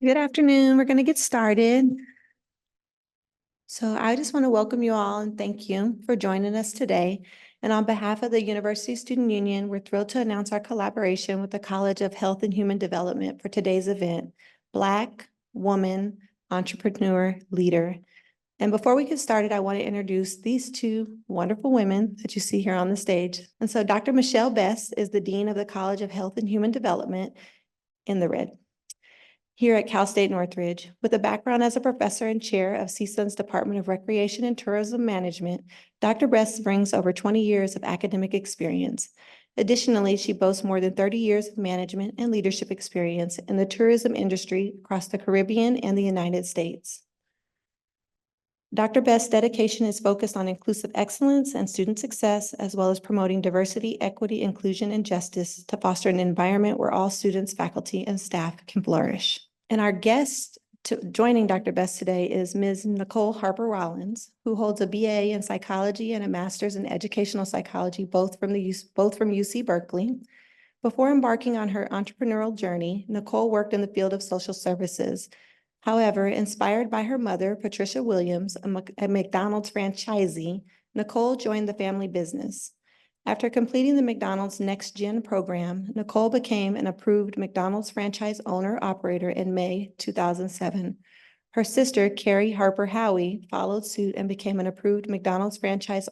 Good afternoon. We're going to get started. So I just want to welcome you all and thank you for joining us today. And on behalf of the University Student Union, we're thrilled to announce our collaboration with the College of Health and Human Development for today's event, Black Woman Entrepreneur Leader. And before we get started, I want to introduce these two wonderful women that you see here on the stage. And so Dr. Mechelle Best is the Dean of the College of Health and Human Development in the red here at Cal State Northridge. With a background as a professor and chair of CSUN's Department of Recreation and Tourism Management, Dr. Best brings over 20 years of academic experience. Additionally, she boasts more than 30 years of management and leadership experience in the tourism industry across the Caribbean and the United States. Dr. Best's dedication is focused on inclusive excellence and student success, as well as promoting diversity, equity, inclusion, and justice to foster an environment where all students, faculty, and staff can flourish. And our guest joining Dr. Best today is Ms. Nicole Harper Rawlins, who holds a BA in psychology and a master's in educational psychology, both from UC Berkeley. Before embarking on her entrepreneurial journey, Nicole worked in the field of social services. However, inspired by her mother, Patricia Williams, a McDonald's franchisee, Nicole joined the family business. After completing the McDonald's Next Gen program, Nicole became an approved McDonald's franchise owner-operator in May 2007. Her sister, Carrie Harper Howie, followed suit and became an approved McDonald's franchise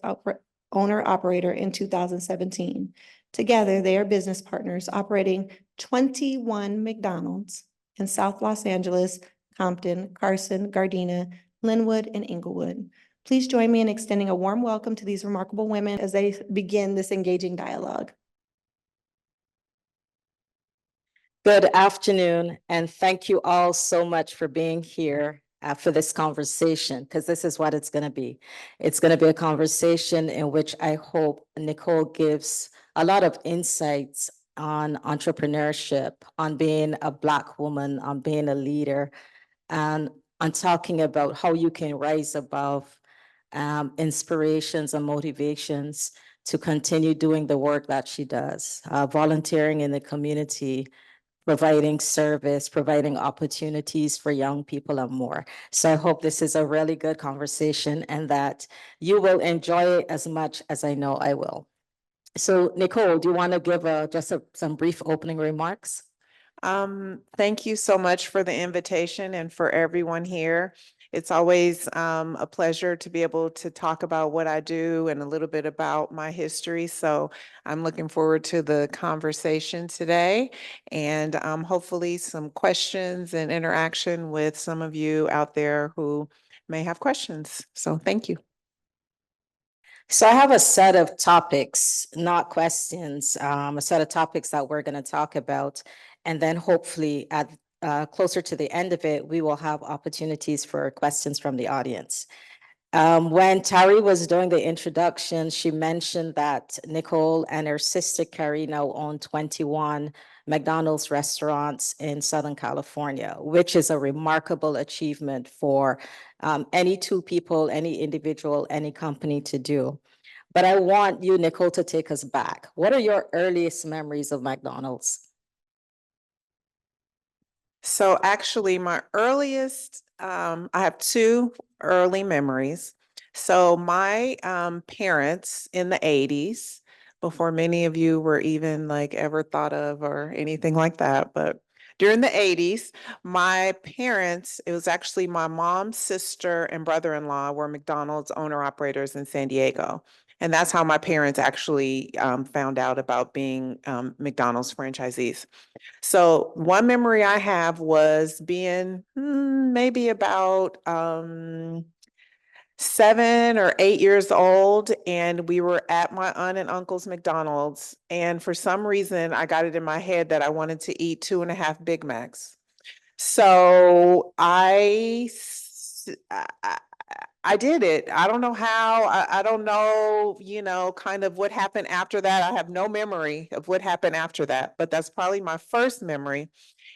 owner-operator in 2017. Together, they are business partners operating 21 McDonald's in South Los Angeles, Compton, Carson, Gardena, Lynwood, and Inglewood. Please join me in extending a warm welcome to these remarkable women as they begin this engaging dialogue. Good afternoon, and thank you all so much for being here for this conversation, because this is what it's going to be. It's going to be a conversation in which I hope Nicole gives a lot of insights on entrepreneurship, on being a Black woman, on being a leader, and on talking about how you can rise above inspirations and motivations to continue doing the work that she does, volunteering in the community, providing service, providing opportunities for young people and more. So I hope this is a really good conversation and that you will enjoy it as much as I know I will. So Nicole, do you want to give some brief opening remarks? Thank you so much for the invitation and for everyone here. It's always a pleasure to be able to talk about what I do and a little bit about my history. So I'm looking forward to the conversation today and hopefully some questions and interaction with some of you out there who may have questions. So thank you. So I have a set of topics, not questions, a set of topics that we're going to talk about. And then hopefully at closer to the end of it, we will have opportunities for questions from the audience. When Tari was doing the introduction, she mentioned that Nicole and her sister Carrie now own 21 McDonald's restaurants in Southern California, which is a remarkable achievement for any two people, any individual, any company to do. But I want you, Nicole, to take us back. What are your earliest memories of McDonald's? So actually my earliest, I have two early memories. So my parents in the 80s, before many of you were even like ever thought of or anything like that, but during the 80s, my parents, it was actually my mom's sister and brother-in-law were McDonald's owner-operators in San Diego. And that's how my parents actually found out about being McDonald's franchisees. So one memory I have was being maybe about 7 or 8 years old, and we were at my aunt and uncle's McDonald's. And for some reason, I got it in my head that I wanted to eat 2.5 Big Macs. So I did it. I don't know how. I don't know, kind of what happened after that. I have no memory of what happened after that, but that's probably my first memory.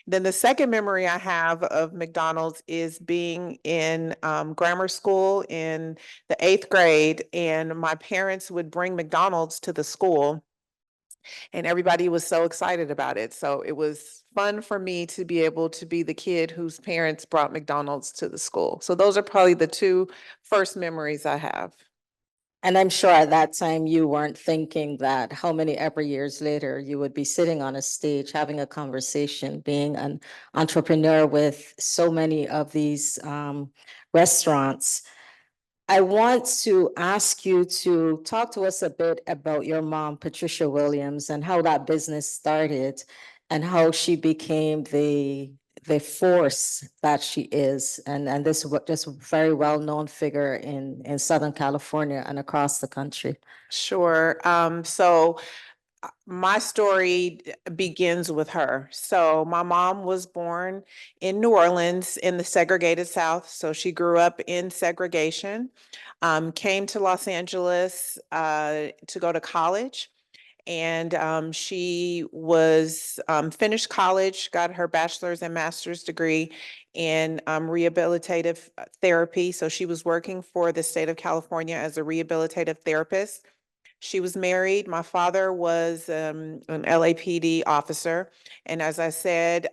Then the second memory I have of McDonald's is being in grammar school in the 8th grade, and my parents would bring McDonald's to the school, and everybody was so excited about it. So it was fun for me to be able to be the kid whose parents brought McDonald's to the school. So those are probably the two first memories I have. And I'm sure at that time you weren't thinking that how many ever years later you would be sitting on a stage having a conversation, being an entrepreneur with so many of these restaurants. I want to ask you to talk to us a bit about your mom, Patricia Williams, and how that business started and how she became the force that she is. And this just very well-known figure in Southern California and across the country. Sure. My story begins with her. So my mom was born in New Orleans in the segregated South. So she grew up in segregation, came to Los Angeles to go to college. And she was finished college, got her bachelor's and master's degree in rehabilitative therapy. So she was working for the state of California as a rehabilitative therapist. She was married. My father was an LAPD officer. And as I said,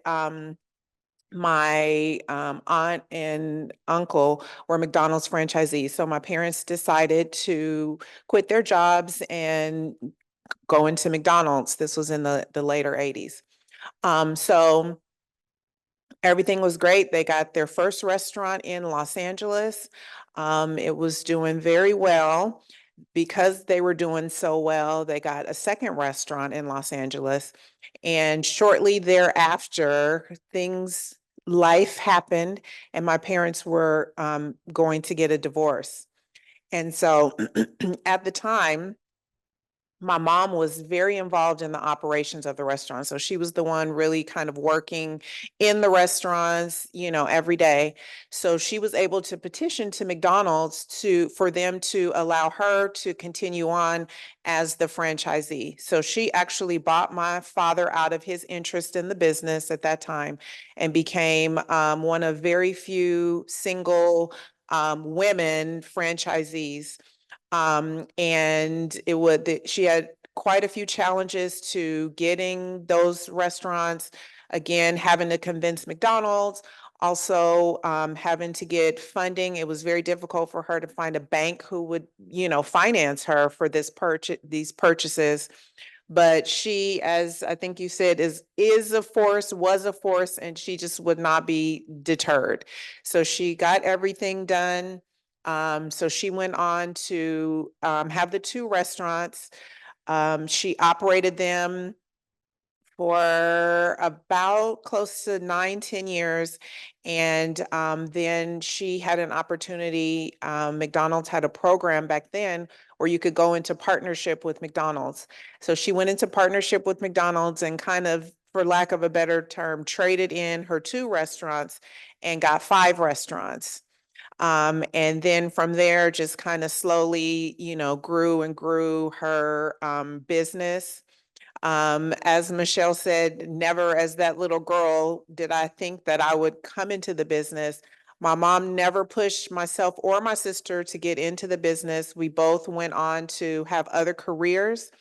my aunt and uncle were McDonald's franchisees. So my parents decided to quit their jobs and go into McDonald's. This was in the later 80s. So everything was great. They got their first restaurant in Los Angeles. It was doing very well. Because they were doing so well, they got a second restaurant in Los Angeles. And shortly thereafter, life happened, and my parents were going to get a divorce. And so at the time, my mom was very involved in the operations of the restaurant. So she was the one really kind of working in the restaurants, every day. So she was able to petition to McDonald's for them to allow her to continue on as the franchisee. So she actually bought my father out of his interest in the business at that time and became one of very few single women franchisees. And she had quite a few challenges to getting those restaurants, again, having to convince McDonald's, also having to get funding. It was very difficult for her to find a bank who would, finance her for these purchases. But she, as I think you said, is a force, was a force, and she just would not be deterred. So she got everything done. So she went on to have the two restaurants. She operated them for about close to 9-10 years. And then she had an opportunity. McDonald's had a program back then where you could go into partnership with McDonald's. So she went into partnership with McDonald's and kind of, for lack of a better term, traded in her two restaurants and got 5 restaurants. And then from there, just kind of slowly, grew and grew her business. As Mechelle said, never as that little girl did I think that I would come into the business. My mom never pushed myself or my sister to get into the business. We both went on to have other careers.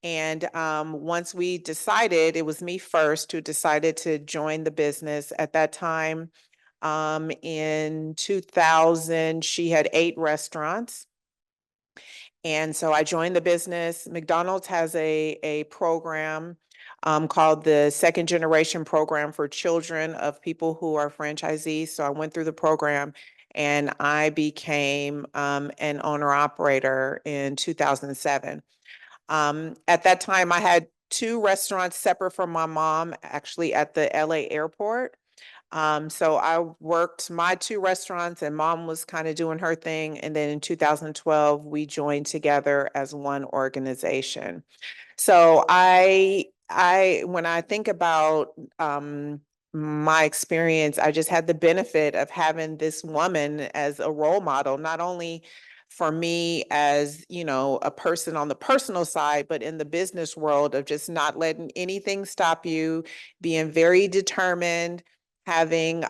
And once we decided, it was me first who decided to join the business. At that time, in 2000, she had 8 restaurants. And so I joined the business. McDonald's has a program called the Second Generation Program for children of people who are franchisees. So I went through the program and I became an owner-operator in 2007. At that time, I had 2 restaurants separate from my mom, actually at the LA airport. So I worked my 2 restaurants and mom was kind of doing her thing. And then in 2012, we joined together as one organization. So when I think about my experience, I just had the benefit of having this woman as a role model, not only for me as, a person on the personal side, but in the business world of just not letting anything stop you, being very determined, having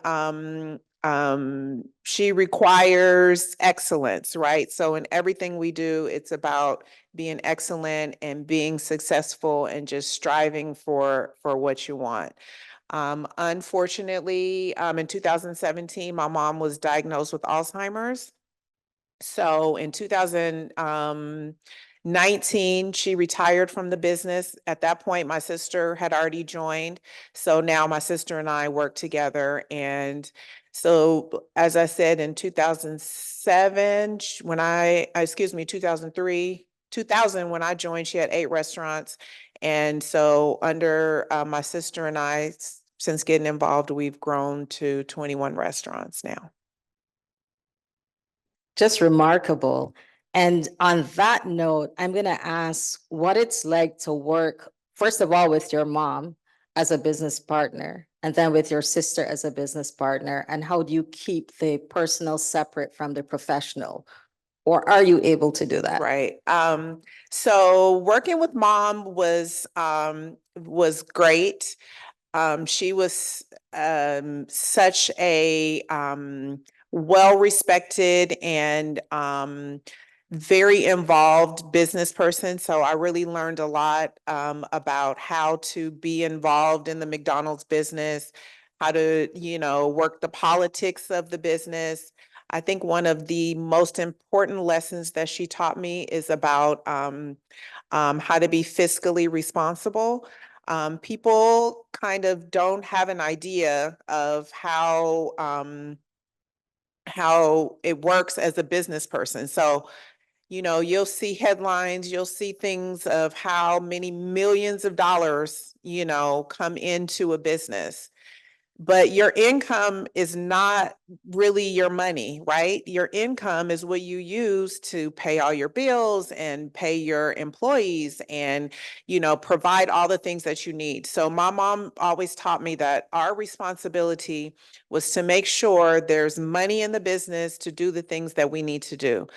she requires excellence, right? So in everything we do, it's about being excellent and being successful and just striving for what you want. Unfortunately, in 2017, my mom was diagnosed with Alzheimer's. So in 2019, she retired from the business. At that point, my sister had already joined. So now my sister and I work together. And so, as I said, in 2007, when 2003, 2000, when I joined, she had 8 restaurants. And so under my sister and I, since getting involved, we've grown to 21 restaurants now. Just remarkable. And on that note, I'm going to ask what it's like to work, first of all, with your mom as a business partner, and then with your sister as a business partner. And how do you keep the personal separate from the professional? Or are you able to do that? Right. So working with mom was great. She was such a well-respected and very involved business person. So I really learned a lot about how to be involved in the McDonald's business, how to, work the politics of the business. I think one of the most important lessons that she taught me is about how to be fiscally responsible. People kind of don't have an idea of how it works as a business person. So, you'll see headlines, you'll see things of how many millions of dollars, come into a business. But your income is not really your money, right? Your income is what you use to pay all your bills and pay your employees and, provide all the things that you need. So my mom always taught me that our responsibility was to make sure there's money in the business to do the things that we need to do.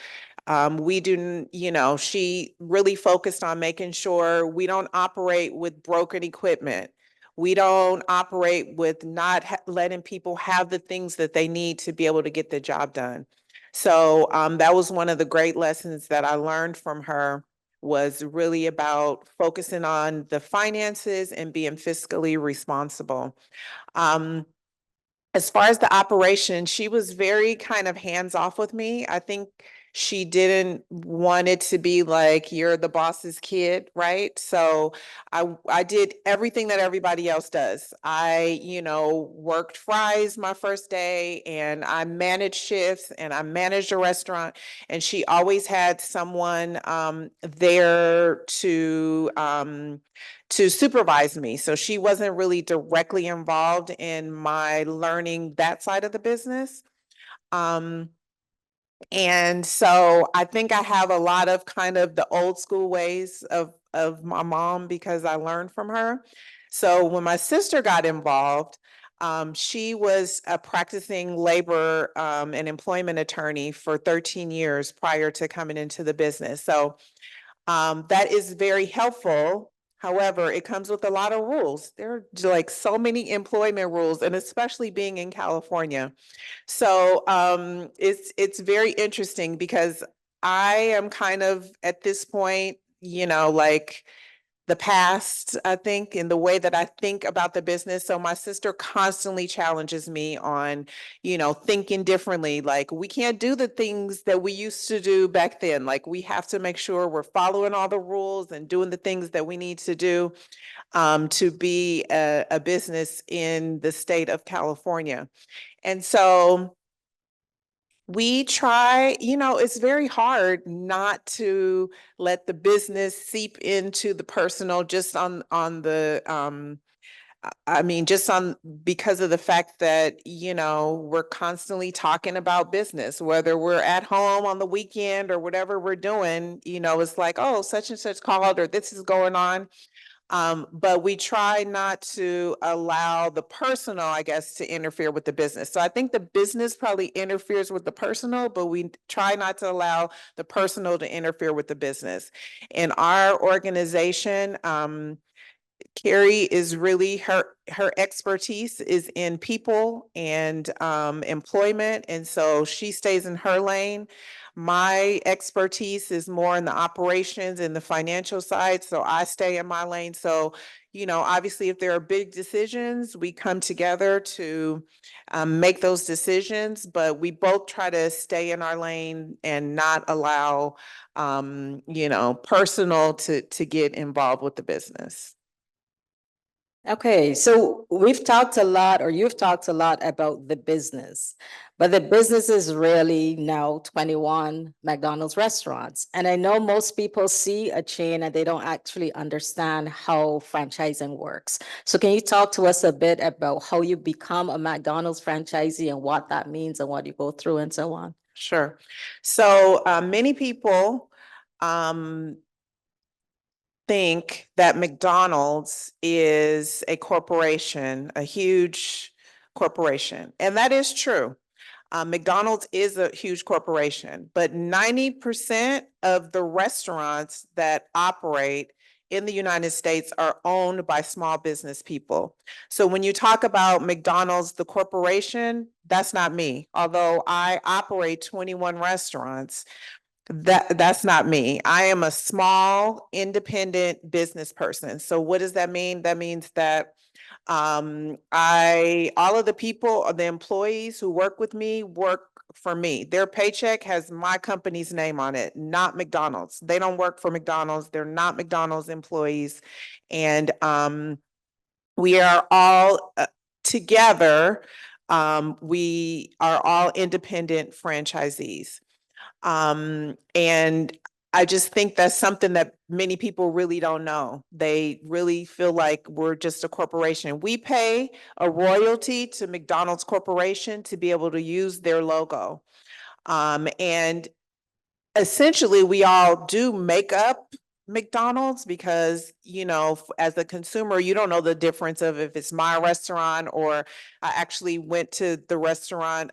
She really focused on making sure we don't operate with broken equipment. We don't operate with not letting people have the things that they need to be able to get the job done. So that was one of the great lessons that I learned from her, was really about focusing on the finances and being fiscally responsible. As far as the operation, she was very kind of hands off with me. I think she didn't want it to be like you're the boss's kid, right? So I did everything that everybody else does. I, worked fries my first day, and I managed shifts, and I managed a restaurant, and she always had someone there to supervise me. So she wasn't really directly involved in my learning that side of the business. And so I think I have a lot of kind of the old school ways of my mom, because I learned from her. So when my sister got involved, she was a practicing labor and employment attorney for 13 years prior to coming into the business. So that is very helpful. However, it comes with a lot of rules. There are like so many employment rules, and especially being in California. So it's very interesting, because I am kind of at this point, like the past, I think, in the way that I think about the business. So my sister constantly challenges me on, thinking differently. Like, we can't do the things that we used to do back then. Like, we have to make sure we're following all the rules and doing the things that we need to do to be a business in the state of California. And so we try, it's very hard not to let the business seep into the personal, just on the just on because of the fact that, we're constantly talking about business, whether we're at home on the weekend or whatever we're doing, it's like, oh, such and such called, or this is going on. But we try not to allow the personal, I guess, to interfere with the business. So I think the business probably interferes with the personal, but we try not to allow the personal to interfere with the business. In our organization, Carrie is really her expertise is in people and employment, and so she stays in her lane. My expertise is more in the operations and the financial side, so I stay in my lane. So, obviously, if there are big decisions, we come together to make those decisions, but we both try to stay in our lane and not allow, personal to get involved with the business. Okay, so we've talked a lot, or you've talked a lot about the business, but the business is really now 21 McDonald's restaurants. And I know most people see a chain and they don't actually understand how franchising works. So can you talk to us a bit about how you become a McDonald's franchisee and what that means and what you go through and so on? Sure. So many people think that McDonald's is a corporation, a huge corporation, and that is true. McDonald's is a huge corporation, but 90% of the restaurants that operate in the United States are owned by small business people. So when you talk about McDonald's, the corporation, that's not me. Although I operate 21 restaurants, that's not me. I am a small independent business person. So what does that mean? That means that all of the people, the employees who work with me work for me. Their paycheck has my company's name on it, not McDonald's. They don't work for McDonald's. They're not McDonald's employees. And we are all together. We are all independent franchisees. And I just think that's something that many people really don't know. They really feel like we're just a corporation. We pay a royalty to McDonald's Corporation to be able to use their logo. And essentially, we all do make up McDonald's because, as a consumer, you don't know the difference of if it's my restaurant or I actually went to the restaurant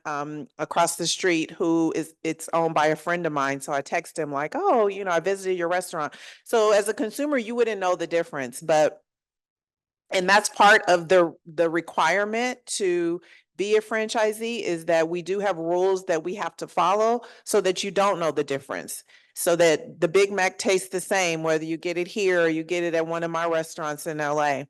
across the street it's owned by a friend of mine. So I text him like, oh, I visited your restaurant. So as a consumer, you wouldn't know the difference, and that's part of the requirement to be a franchisee is that we do have rules that we have to follow so that you don't know the difference. So that the Big Mac tastes the same, whether you get it here or you get it at one of my restaurants in LA.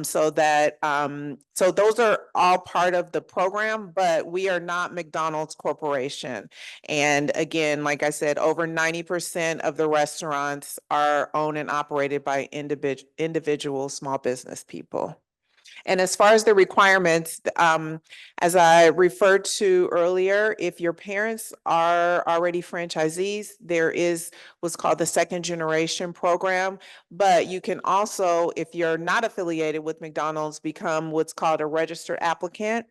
So those are all part of the program, but we are not McDonald's Corporation. And again, like I said, over 90% of the restaurants are owned and operated by individual small business people. And as far as the requirements, as I referred to earlier, if your parents are already franchisees, there is what's called the second generation program. But you can also, if you're not affiliated with McDonald's, become what's called a registered applicant.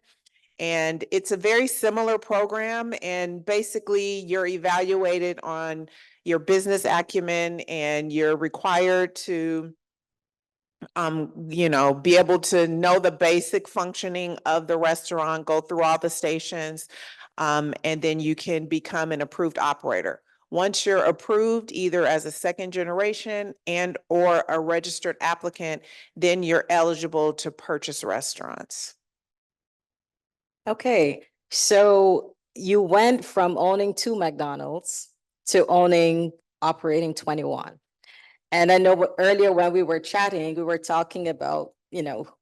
And it's a very similar program. And basically, you're evaluated on your business acumen and you're required to be able to know the basic functioning of the restaurant, go through all the stations, and then you can become an approved operator. Once you're approved, either as a second generation and or a registered applicant, then you're eligible to purchase restaurants. Okay, so you went from owning 2 McDonald's to operating 21. And I know earlier when we were chatting, we were talking about,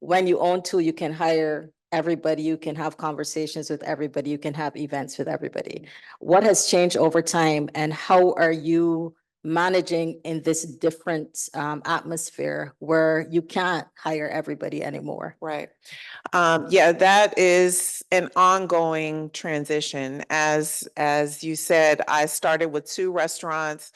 when you own 2, you can hire everybody, you can have conversations with everybody, you can have events with everybody. What has changed over time and how are you managing in this different atmosphere where you can't hire everybody anymore? Right. Yeah, that is an ongoing transition. As you said, I started with 2 restaurants.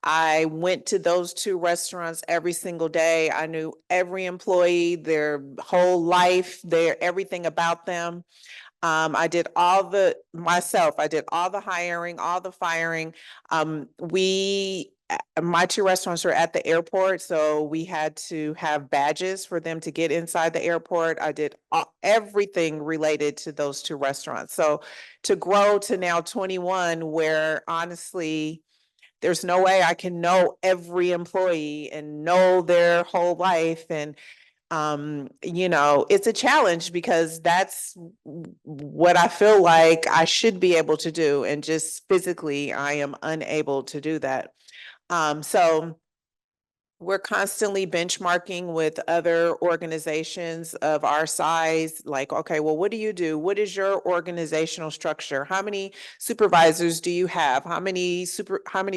I went to those 2 restaurants every single day. I knew every employee, their whole life, everything about them. I did all the hiring, all the firing. My 2 restaurants were at the airport, so we had to have badges for them to get inside the airport. I did everything related to those 2 restaurants. So to grow to now 21, where honestly, there's no way I can know every employee and know their whole life. And it's a challenge because that's what I feel like I should be able to do. And just physically, I am unable to do that. So we're constantly benchmarking with other organizations of our size. Like, okay, well, what do you do? What is your organizational structure? How many supervisors do you have? How many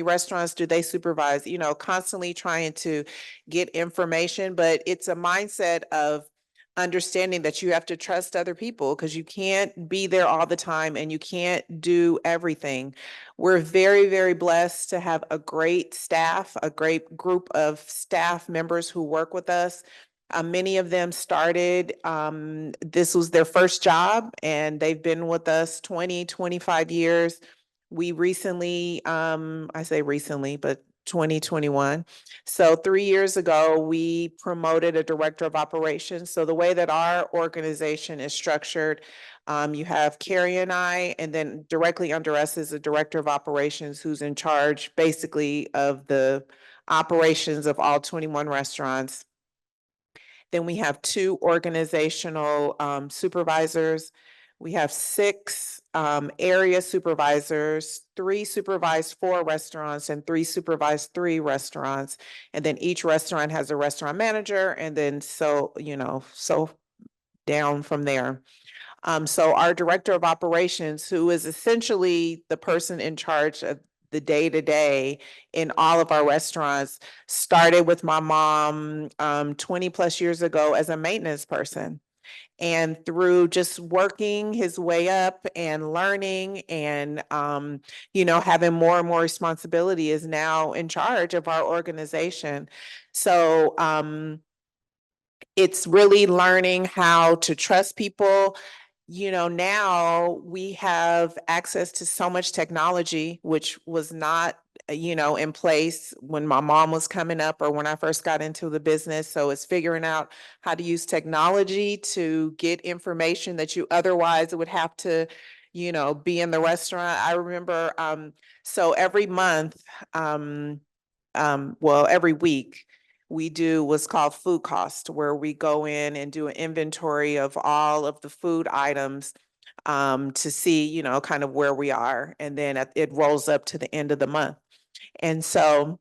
restaurants do they supervise? Constantly trying to get information, but it's a mindset of understanding that you have to trust other people because you can't be there all the time and you can't do everything. We're very, very blessed to have a great staff, a great group of staff members who work with us. Many of them started, this was their first job, and they've been with us 20, 25 years. We recently, I say recently, but 2021. So 3 years ago, we promoted a director of operations. So the way that our organization is structured, you have Carrie and I, and then directly under us is a director of operations who's in charge basically of the operations of all 21 restaurants. Then we have 2 organizational supervisors. We have 6 area supervisors, 3 supervise 4 restaurants and 3 supervise 3 restaurants. And then each restaurant has a restaurant manager, and then so down from there. So our director of operations, who is essentially the person in charge of the day-to-day in all of our restaurants, started with my mom 20 plus years ago as a maintenance person. And through just working his way up and learning and, having more and more responsibility, is now in charge of our organization. So it's really learning how to trust people. Now we have access to so much technology, which was not, in place when my mom was coming up or when I first got into the business. So it's figuring out how to use technology to get information that you otherwise would have to, be in the restaurant. I remember, so every month, every week, we do what's called food cost, where we go in and do an inventory of all of the food items to see, kind of where we are. And then it rolls up to the end of the month. And so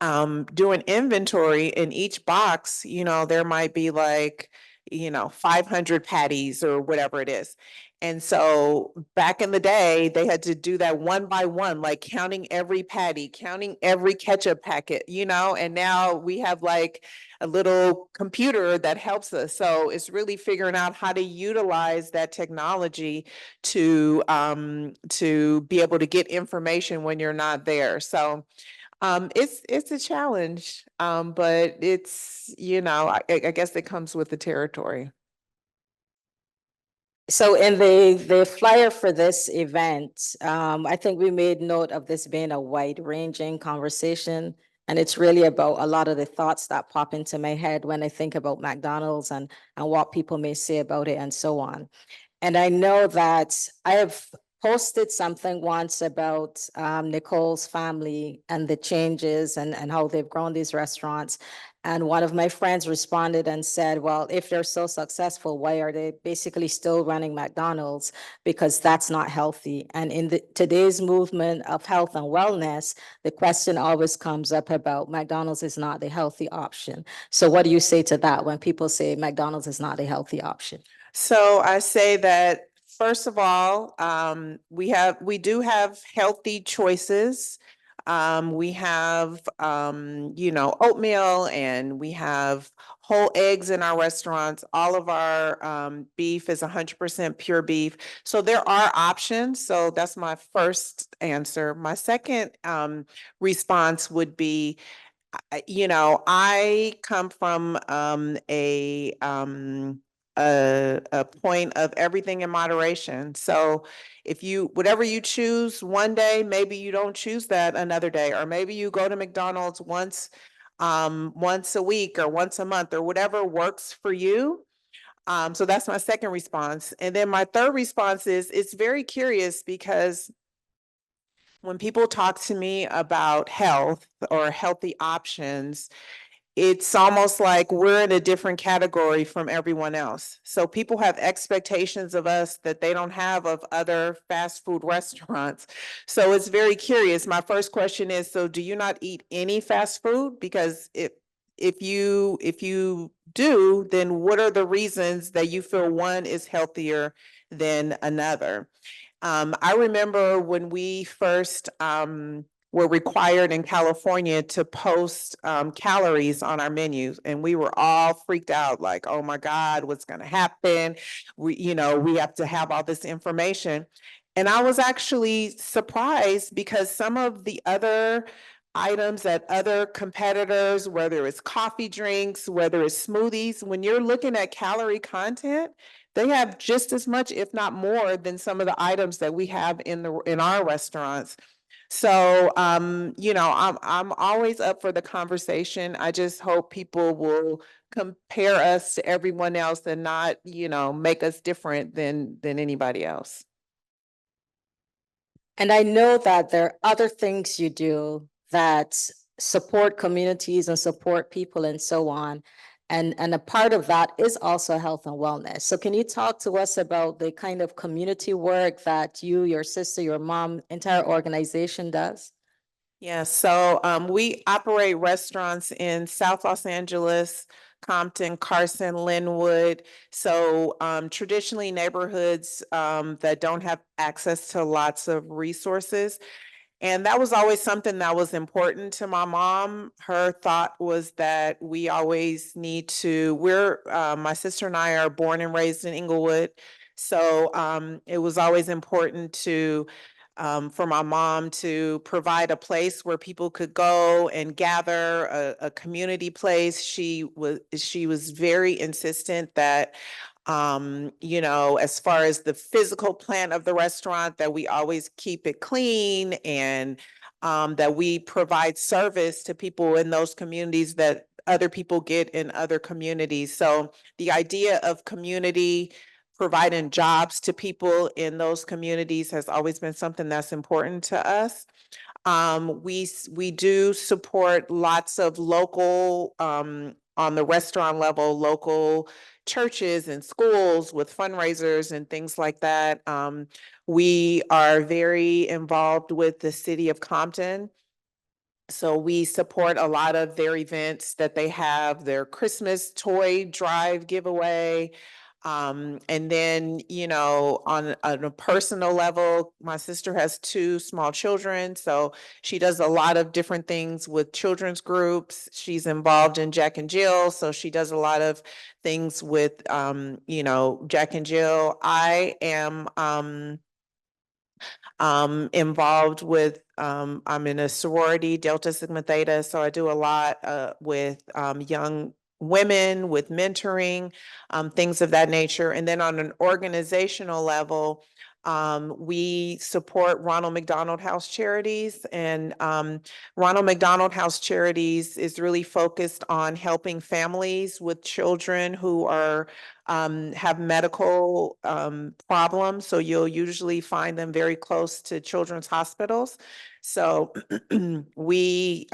doing inventory in each box, there might be like, 500 patties or whatever it is. And so back in the day, they had to do that one by one, like counting every patty, counting every ketchup packet, and now we have like a little computer that helps us. So it's really figuring out how to utilize that technology to be able to get information when you're not there. So it's a challenge, but it's, I guess it comes with the territory. So in the flyer for this event, I think we made note of this being a wide-ranging conversation. And it's really about a lot of the thoughts that pop into my head when I think about McDonald's and what people may say about it and so on. And I know that I have posted something once about Nicole's family and the changes and how they've grown these restaurants. And one of my friends responded and said, well, if they're so successful, why are they basically still running McDonald's? Because that's not healthy. And in today's movement of health and wellness, the question always comes up about McDonald's is not the healthy option. So what do you say to that when people say McDonald's is not a healthy option? So I say that, first of all, we do have healthy choices. We have, oatmeal, and we have whole eggs in our restaurants. All of our beef is 100% pure beef. So there are options. So that's my first answer. My second response would be, I come from a point of everything in moderation. So whatever you choose one day, maybe you don't choose that another day, or maybe you go to McDonald's once a week or once a month or whatever works for you. So that's my second response. And then my third response is, it's very curious because when people talk to me about health or healthy options, it's almost like we're in a different category from everyone else. So people have expectations of us that they don't have of other fast food restaurants. So it's very curious. My first question is, so do you not eat any fast food? Because if you do, then what are the reasons that you feel one is healthier than another? I remember when we first were required in California to post calories on our menus, and we were all freaked out, like, oh my God, what's going to happen? We have to have all this information. And I was actually surprised because some of the other items at other competitors, whether it's coffee drinks, whether it's smoothies, when you're looking at calorie content, they have just as much, if not more, than some of the items that we have in our restaurants. So, I'm always up for the conversation. I just hope people will compare us to everyone else and not, make us different than anybody else. And I know that there are other things you do that support communities and support people and so on. And a part of that is also health and wellness. So can you talk to us about the kind of community work that you, your sister, your mom, entire organization does? Yeah, so we operate restaurants in South Los Angeles, Compton, Carson, Lynwood. So traditionally neighborhoods that don't have access to lots of resources. And that was always something that was important to my mom. Her thought was that we always need to, my sister and I are born and raised in Inglewood. So it was always important for my mom to provide a place where people could go and gather, a community place. She was very insistent that as far as the physical plan of the restaurant, that we always keep it clean and that we provide service to people in those communities that other people get in other communities. So the idea of community providing jobs to people in those communities has always been something that's important to us. We do support lots of local, on the restaurant level, local churches and schools with fundraisers and things like that. We are very involved with the city of Compton. So we support a lot of their events that they have, their Christmas toy drive giveaway. And then, on a personal level, my sister has 2 small children. So she does a lot of different things with children's groups. She's involved in Jack and Jill. So she does a lot of things with, Jack and Jill. I am, involved with, I'm in a sorority, Delta Sigma Theta, so I do a lot with young women, with mentoring, things of that nature. And then on an organizational level, we support Ronald McDonald House Charities, and Ronald McDonald House Charities is really focused on helping families with children who are have medical problems. So you'll usually find them very close to children's hospitals. So we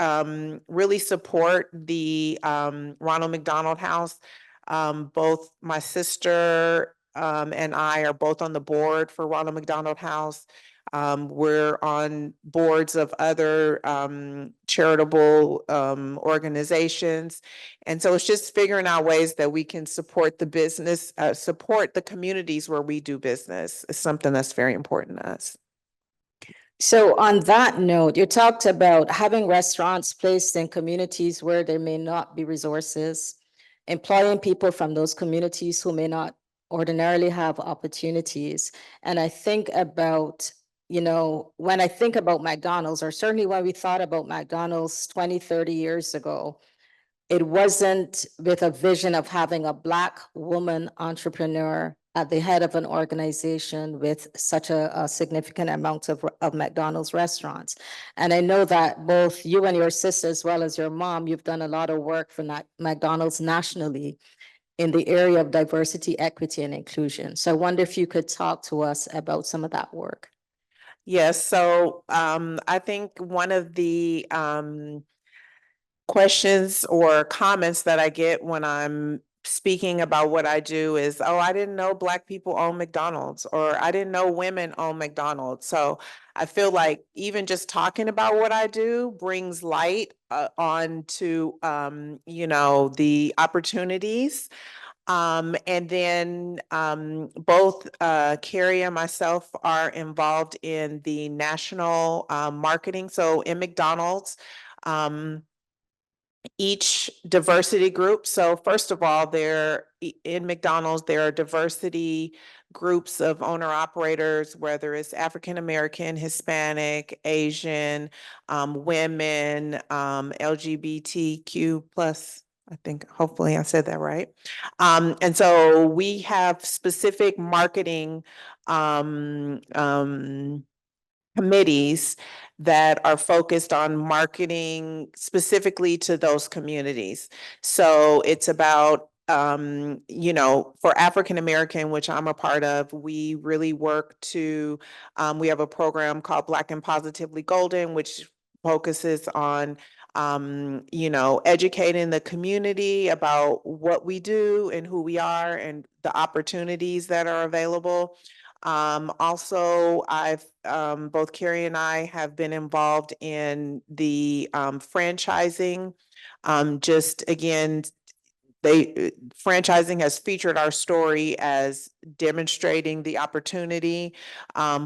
really support the Ronald McDonald House. Both my sister and I are both on the board for Ronald McDonald House. We're on boards of other charitable organizations. And so it's just figuring out ways that we can support the business, support the communities where we do business. It's something that's very important to us. So on that note, you talked about having restaurants placed in communities where there may not be resources, employing people from those communities who may not ordinarily have opportunities. And I think about, when I think about McDonald's, or certainly when we thought about McDonald's 20, 30 years ago, it wasn't with a vision of having a Black woman entrepreneur at the head of an organization with such a significant amount of McDonald's restaurants. And I know that both you and your sister, as well as your mom, you've done a lot of work for McDonald's nationally in the area of diversity, equity, and inclusion. So I wonder if you could talk to us about some of that work. Yes, so I think one of the questions or comments that I get when I'm speaking about what I do is, oh, I didn't know Black people own McDonald's, or I didn't know women own McDonald's. So I feel like even just talking about what I do brings light on to, the opportunities. And then both Carrie and myself are involved in the national marketing. So in McDonald's, each diversity group. So first of all, in McDonald's, there are diversity groups of owner operators, whether it's African American, Hispanic, Asian, women, LGBTQ plus. I think hopefully I said that right. And so we have specific marketing committees that are focused on marketing specifically to those communities. So it's about, for African American, which I'm a part of, we really work to, we have a program called Black and Positively Golden, which focuses on educating the community about what we do and who we are and the opportunities that are available. Also, both Carrie and I have been involved in the franchising. Just again, franchising has featured our story as demonstrating the opportunity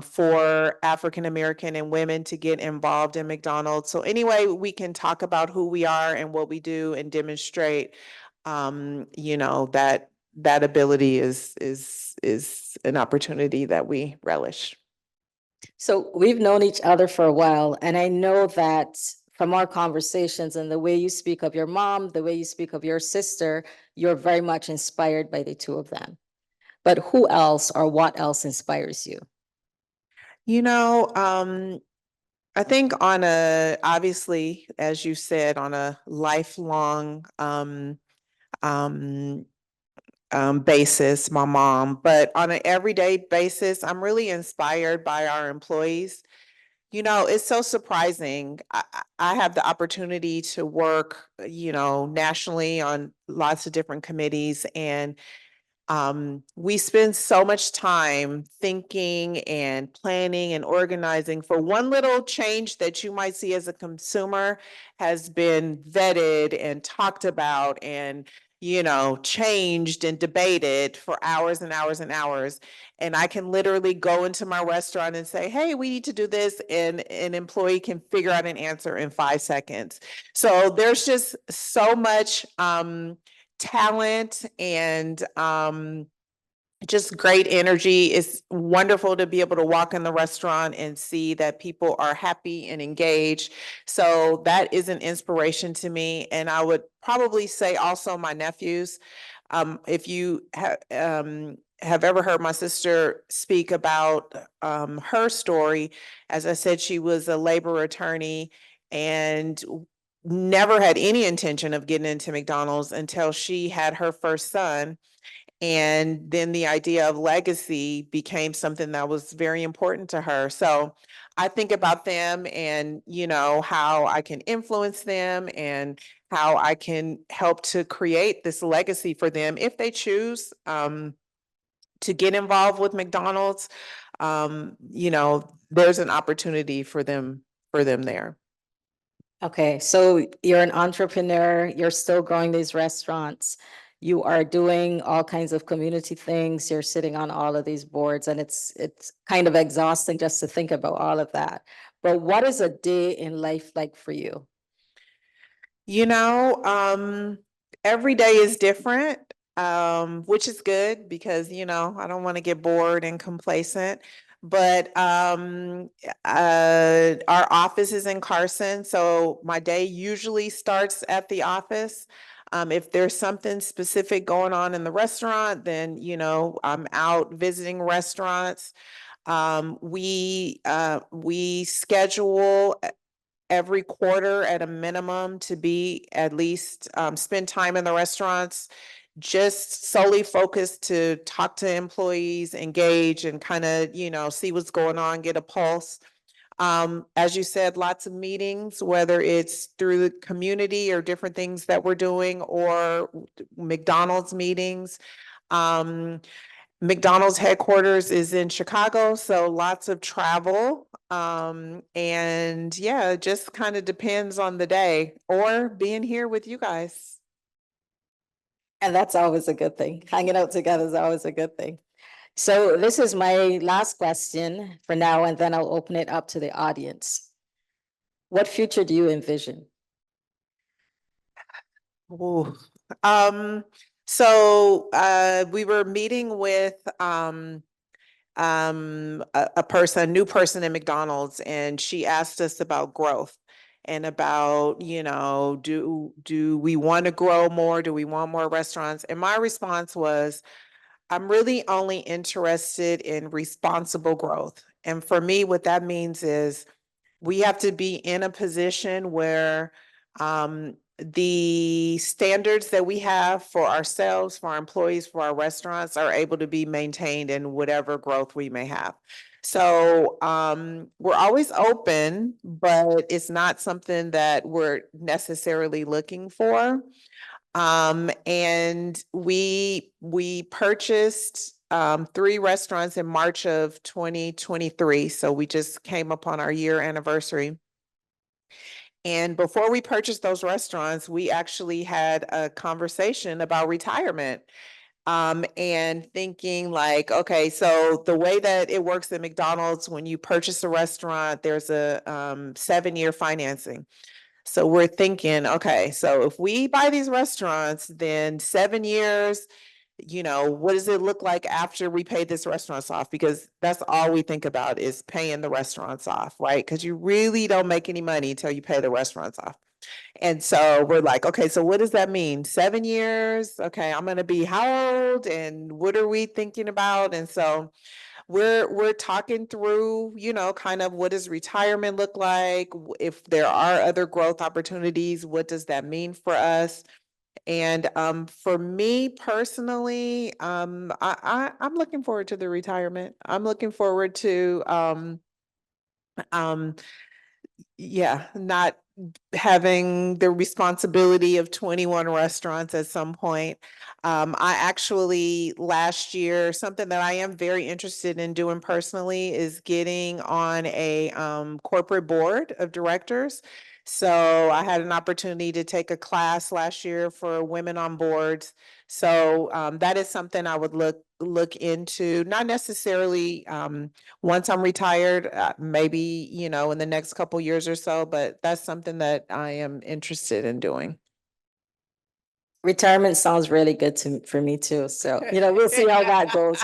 for African American and women to get involved in McDonald's. So anyway, we can talk about who we are and what we do and demonstrate, that ability is an opportunity that we relish. So we've known each other for a while, and I know that from our conversations and the way you speak of your mom, the way you speak of your sister, you're very much inspired by the two of them. But who else or what else inspires you? I think obviously, as you said, on a lifelong basis, my mom, but on an everyday basis, I'm really inspired by our employees. It's so surprising. I have the opportunity to work, nationally on lots of different committees, and we spend so much time thinking and planning and organizing for one little change that you might see as a consumer has been vetted and talked about and changed and debated for hours and hours and hours. And I can literally go into my restaurant and say, hey, we need to do this, and an employee can figure out an answer in 5 seconds. So there's just so much talent and just great energy. It's wonderful to be able to walk in the restaurant and see that people are happy and engaged. So that is an inspiration to me. And I would probably say also my nephews. If you have ever heard my sister speak about her story, as I said, she was a labor attorney and never had any intention of getting into McDonald's until she had her first son. And then the idea of legacy became something that was very important to her. So I think about them and, how I can influence them and how I can help to create this legacy for them if they choose to get involved with McDonald's. There's an opportunity for them there. Okay, so you're an entrepreneur, you're still growing these restaurants. You are doing all kinds of community things. You're sitting on all of these boards, and it's kind of exhausting just to think about all of that. But what is a day in life like for you? Every day is different, which is good because, I don't want to get bored and complacent. But our office is in Carson, so my day usually starts at the office. If there's something specific going on in the restaurant, then, I'm out visiting restaurants. We schedule every quarter at a minimum to be at least spend time in the restaurants, just solely focused to talk to employees, engage, and kind of, see what's going on, get a pulse. As you said, lots of meetings, whether it's through the community or different things that we're doing, or McDonald's meetings. McDonald's headquarters is in Chicago, so lots of travel. And yeah, it just kind of depends on the day, or being here with you guys. And that's always a good thing. Hanging out together is always a good thing. So this is my last question for now, and then I'll open it up to the audience. What future do you envision? Ooh. So we were meeting with a new person in McDonald's, and she asked us about growth and about, do we want to grow more? Do we want more restaurants? And my response was, I'm really only interested in responsible growth. And for me, what that means is we have to be in a position where the standards that we have for ourselves, for our employees, for our restaurants are able to be maintained in whatever growth we may have. So we're always open, but it's not something that we're necessarily looking for. And we purchased 3 restaurants in March of 2023. So we just came upon our year anniversary. And before we purchased those restaurants, we actually had a conversation about retirement. And thinking like, okay, so the way that it works at McDonald's, when you purchase a restaurant, there's a 7-year financing. So we're thinking, okay, so if we buy these restaurants, then 7 years, what does it look like after we pay this restaurants off? Because that's all we think about is paying the restaurants off, right? Because you really don't make any money until you pay the restaurants off. And so we're like, okay, so what does that mean? 7 years? Okay, I'm gonna be how old? And what are we thinking about? And so we're talking through, kind of what does retirement look like? If there are other growth opportunities, what does that mean for us? And for me personally, I'm looking forward to the retirement. I'm looking forward to not having the responsibility of 21 restaurants at some point. I actually last year, something that I am very interested in doing personally is getting on a corporate board of directors. So I had an opportunity to take a class last year for women on boards. So that is something I would look into, not necessarily once I'm retired, maybe, in the next couple years or so, but that's something that I am interested in doing. Retirement sounds really good for me too. So, we'll see how that goes.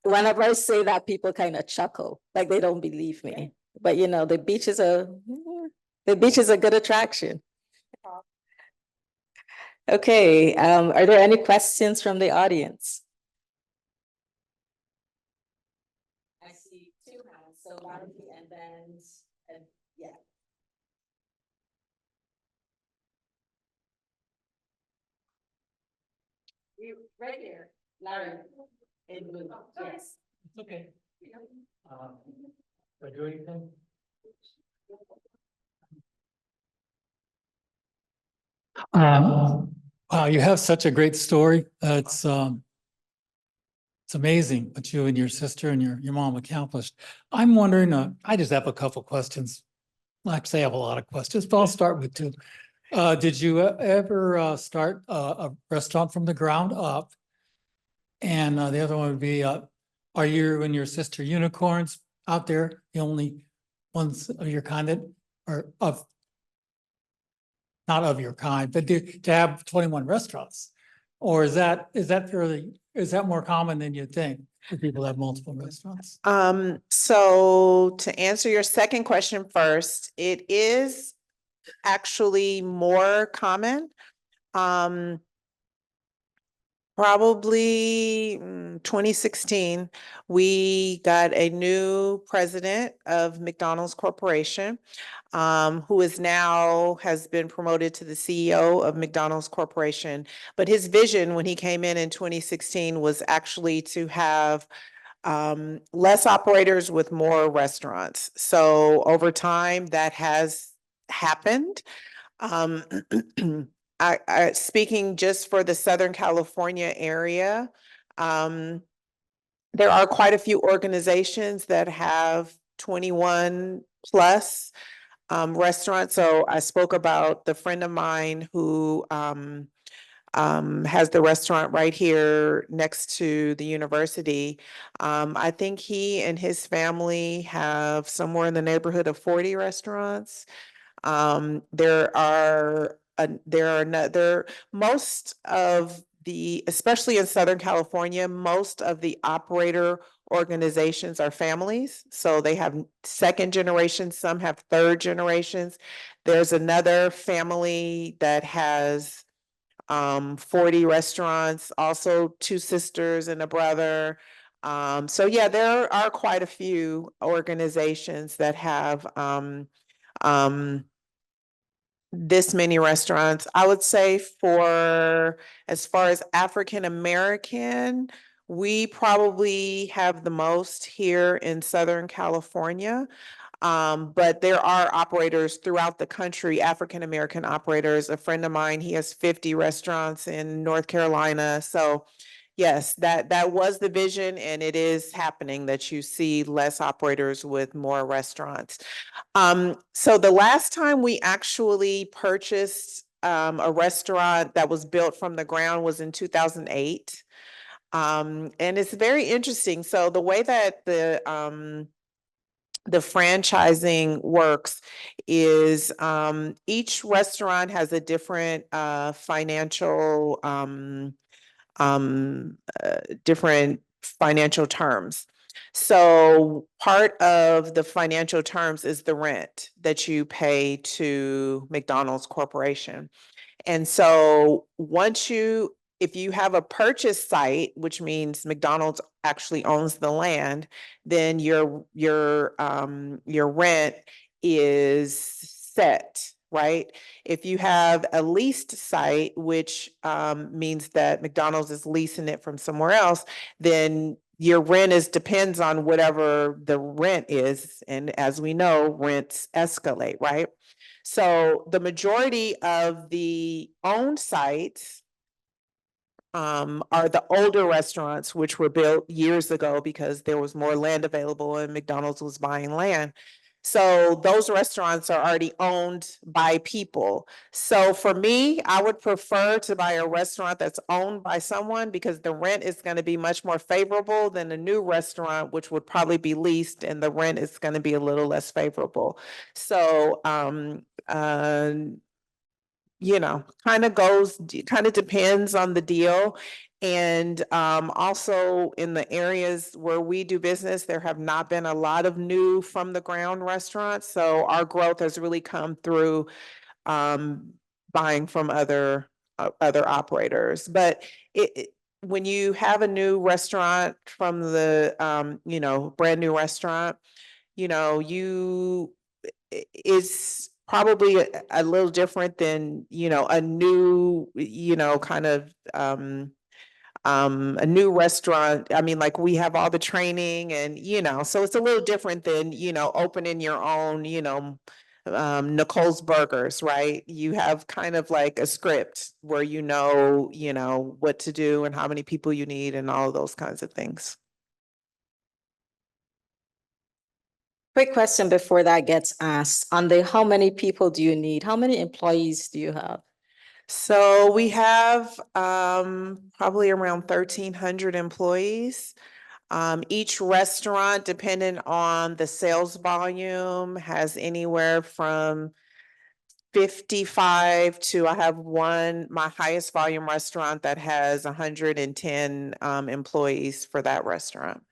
Whenever I say that, people kind of chuckle, like they don't believe me. But the beach is a good attraction. Okay, are there any questions from the audience? I see 2 hands, so Larry and then, yeah. Right here, Larry, in blue, yes. Okay. Do I do anything? Wow, you have such a great story. It's amazing what you and your sister and your mom accomplished. I'm wondering, I just have a couple questions. Actually, I have a lot of questions, but I'll start with 2. Did you ever start a restaurant from the ground up? And the other one would be, are you and your sister unicorns out there, the only ones of your kind that are not of your kind, but to have 21 restaurants? Or is that more common than you think for people to have multiple restaurants? So to answer your second question first, it is actually more common. Probably 2016, we got a new president of McDonald's Corporation, who has been promoted to the CEO of McDonald's Corporation. But his vision when he came in 2016 was actually to have less operators with more restaurants. So over time, that has happened. Um, speaking just for the Southern California area, there are quite a few organizations that have 21 plus restaurants. So I spoke about the friend of mine who has the restaurant right here next to the university. I think he and his family have somewhere in the neighborhood of 40 restaurants. Most of the, especially in Southern California, most of the operator organizations are families. So they have second generation, some have third generations. There's another family that has 40 restaurants, also two sisters and a brother. So yeah, there are quite a few organizations that have this many restaurants. I would say for as far as African American, we probably have the most here in Southern California. But there are operators throughout the country, African American operators. A friend of mine, he has 50 restaurants in North Carolina. So yes, that was the vision, and it is happening that you see less operators with more restaurants. So the last time we actually purchased a restaurant that was built from the ground was in 2008. And it's very interesting. So the way that the franchising works is each restaurant has a different financial different financial terms. So part of the financial terms is the rent that you pay to McDonald's Corporation. And so if you have a purchase site, which means McDonald's actually owns the land, then your rent is set, right? If you have a leased site, which means that McDonald's is leasing it from somewhere else, then your rent depends on whatever the rent is. And as we know, rents escalate, right? So the majority of the owned sites are the older restaurants, which were built years ago because there was more land available and McDonald's was buying land. So those restaurants are already owned by people. So for me, I would prefer to buy a restaurant that's owned by someone because the rent is going to be much more favorable than a new restaurant, which would probably be leased and the rent is going to be a little less favorable. So, kind of depends on the deal. And also in the areas where we do business, there have not been a lot of new from the ground restaurants. So our growth has really come through buying from other operators. But when you have a new restaurant from the brand new restaurant, is probably a little different than, a new, kind of a new restaurant. I mean, like we have all the training and, so it's a little different than, opening your own, Nicole's Burgers, right? You have kind of like a script where what to do and how many people you need and all of those kinds of things. Quick question before that gets asked. On the how many people do you need? How many employees do you have? So we have probably around 1,300 employees. Each restaurant, depending on the sales volume, has anywhere from 55 to I have my highest volume restaurant that has 110 employees for that restaurant.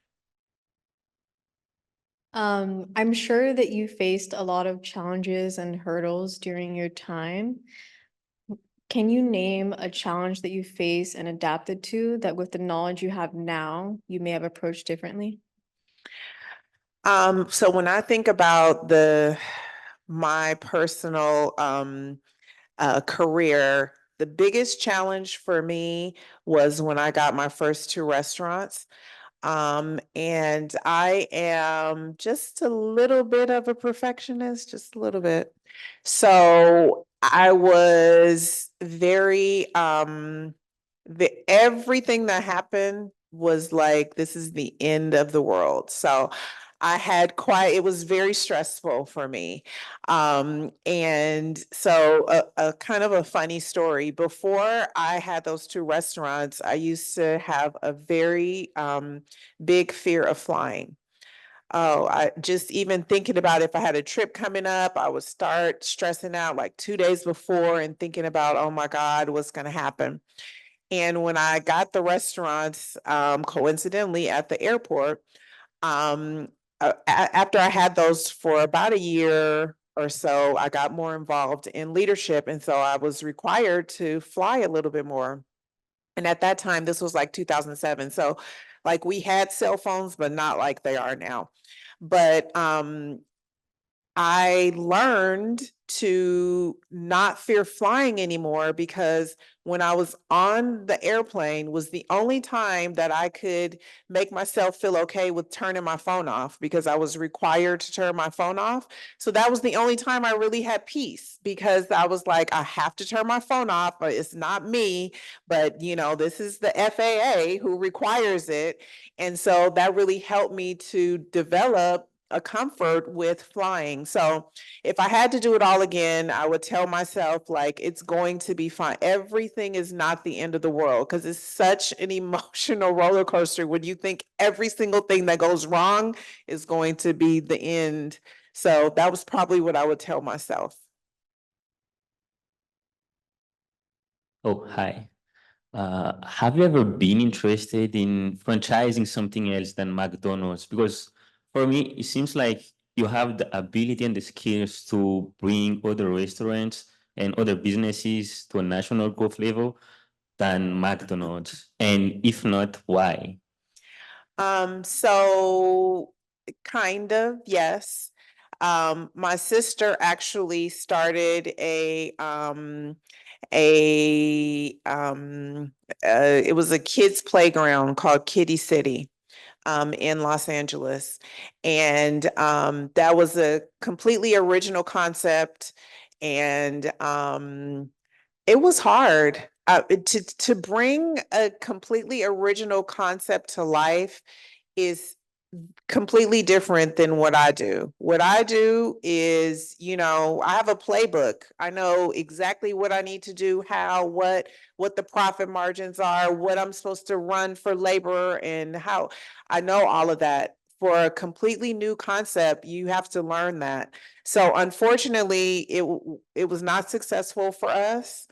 I'm sure that you faced a lot of challenges and hurdles during your time. Can you name a challenge that you faced and adapted to that with the knowledge you have now, you may have approached differently? So when I think about my personal career, the biggest challenge for me was when I got my first two restaurants. And I am just a little bit of a perfectionist, just a little bit. So I was very, everything that happened was like, this is the end of the world. So I had it was very stressful for me. And so a kind of a funny story, before I had those two restaurants, I used to have a very big fear of flying. Oh, I just even thinking about if I had a trip coming up, I would start stressing out like 2 days before and thinking about, oh my God, what's going to happen? And when I got the restaurants, coincidentally at the airport, um, after I had those for about a year or so, I got more involved in leadership. And so I was required to fly a little bit more. And at that time, this was like 2007. So like we had cell phones, but not like they are now. But I learned to not fear flying anymore, because when I was on the airplane was the only time that I could make myself feel okay with turning my phone off, because I was required to turn my phone off. So that was the only time I really had peace, because I was like, I have to turn my phone off, but it's not me, but you know, this is the FAA who requires it. And so that really helped me to develop a comfort with flying. So if I had to do it all again, I would tell myself like, it's going to be fine. Everything is not the end of the world, because it's such an emotional roller coaster when you think every single thing that goes wrong is going to be the end. So that was probably what I would tell myself. Oh, hi. Have you ever been interested in franchising something else than McDonald's? Because for me, it seems like you have the ability and the skills to bring other restaurants and other businesses to a national growth level than McDonald's. And if not, why? So kind of, yes. My sister actually started it was a kids playground called Kitty City in Los Angeles. And that was a completely original concept. And it was hard to bring a completely original concept to life is completely different than what I do. What I do is, you know, I have a playbook. I know exactly what I need to do, how, what the profit margins are, what I'm supposed to run for labor, and how. I know all of that. For a completely new concept, you have to learn that. So unfortunately, it was not successful for us.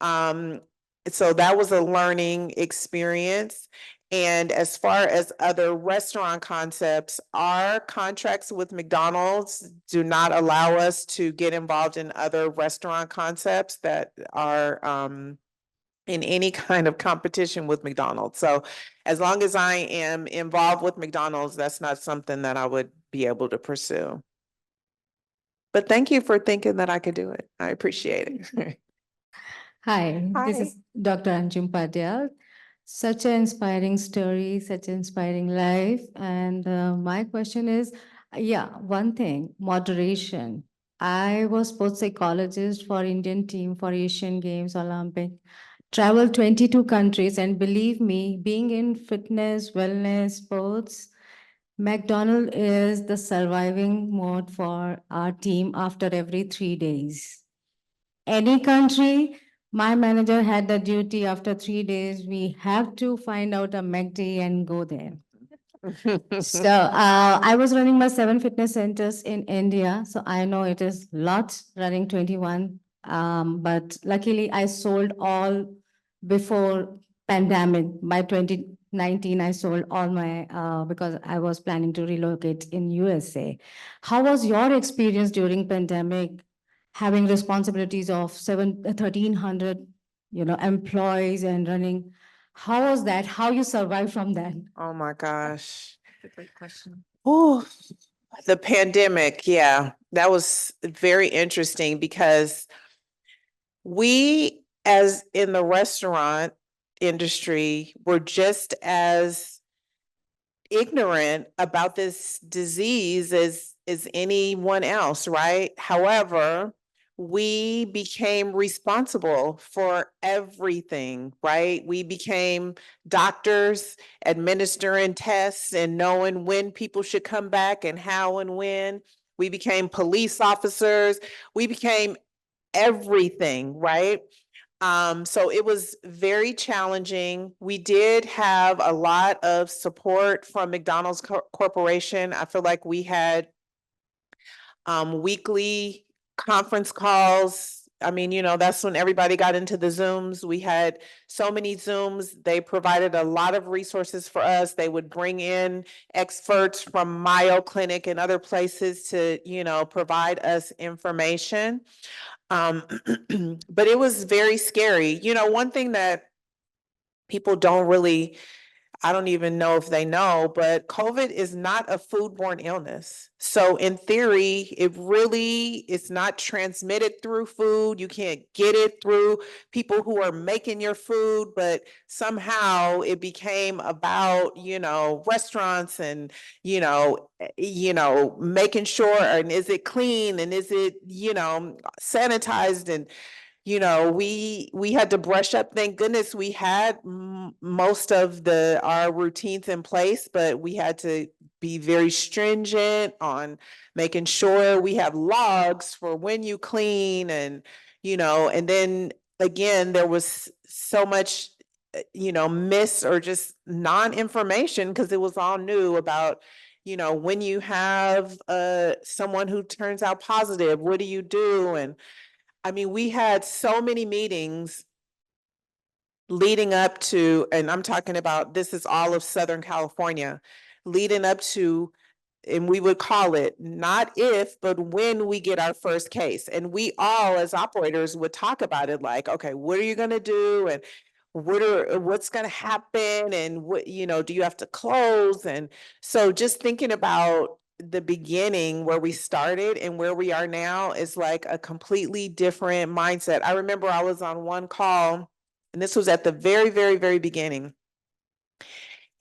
So that was a learning experience. And as far as other restaurant concepts, our contracts with McDonald's do not allow us to get involved in other restaurant concepts that are in any kind of competition with McDonald's. So as long as I am involved with McDonald's, that's not something that I would be able to pursue. But thank you for thinking that I could do it. I appreciate it. Hi, this Hi. is Dr. Anjum Patel. Such an inspiring story, such an inspiring life. And my question is, one thing, moderation. I was sports psychologist for Indian team for Asian Games, Olympic, traveled 22 countries, and believe me, being in fitness, wellness, sports, McDonald is the surviving mode for our team after every 3 days. Any country, my manager had the duty after 3 days, we have to find out a McD and go there. So I was running my 7 fitness centers in India, so I know it is lots running 21. But luckily I sold all before pandemic. By 2019, I sold all my because I was planning to relocate in USA. How was your experience during pandemic, having responsibilities of 1,300, employees and running? How was that? How you survived from that? Oh my gosh. That's a great question. Oh, the pandemic. Yeah, that was very interesting, because we, as in the restaurant industry, were just as ignorant about this disease as anyone else, right? However, we became responsible for everything, right? We became doctors administering tests and knowing when people should come back and how and when. We became police officers. We became everything, right? So it was very challenging. We did have a lot of support from McDonald's Corporation. I feel like we had weekly conference calls. I mean, you know, that's when everybody got into the Zooms. We had so many Zooms. They provided a lot of resources for us. They would bring in experts from Mayo Clinic and other places to, you know, provide us information. But it was very scary. You know, one thing that people don't really, I don't even know if they know, but COVID is not a foodborne illness. So in theory, it's not transmitted through food. You can't get it through people who are making your food, but somehow it became about, you know, restaurants and, making sure, and is it clean and is it, sanitized, and we had to brush up. Thank goodness we had most of our routines in place, but we had to be very stringent on making sure we have logs for when you clean, and and then again, there was so much miss or just non-information because it was all new about when you have someone who turns out positive, what do you do? And I mean, we had so many meetings leading up to, and I'm talking about, this is all of Southern California, leading up to, and we would call it not if, but when we get our first case. And we all, as operators, would talk about it like, okay, what are you going to do? And what's going to happen? And what, do you have to close? And so just thinking about the beginning where we started and where we are now is like a completely different mindset. I remember I was on one call, and this was at the very, very, very beginning.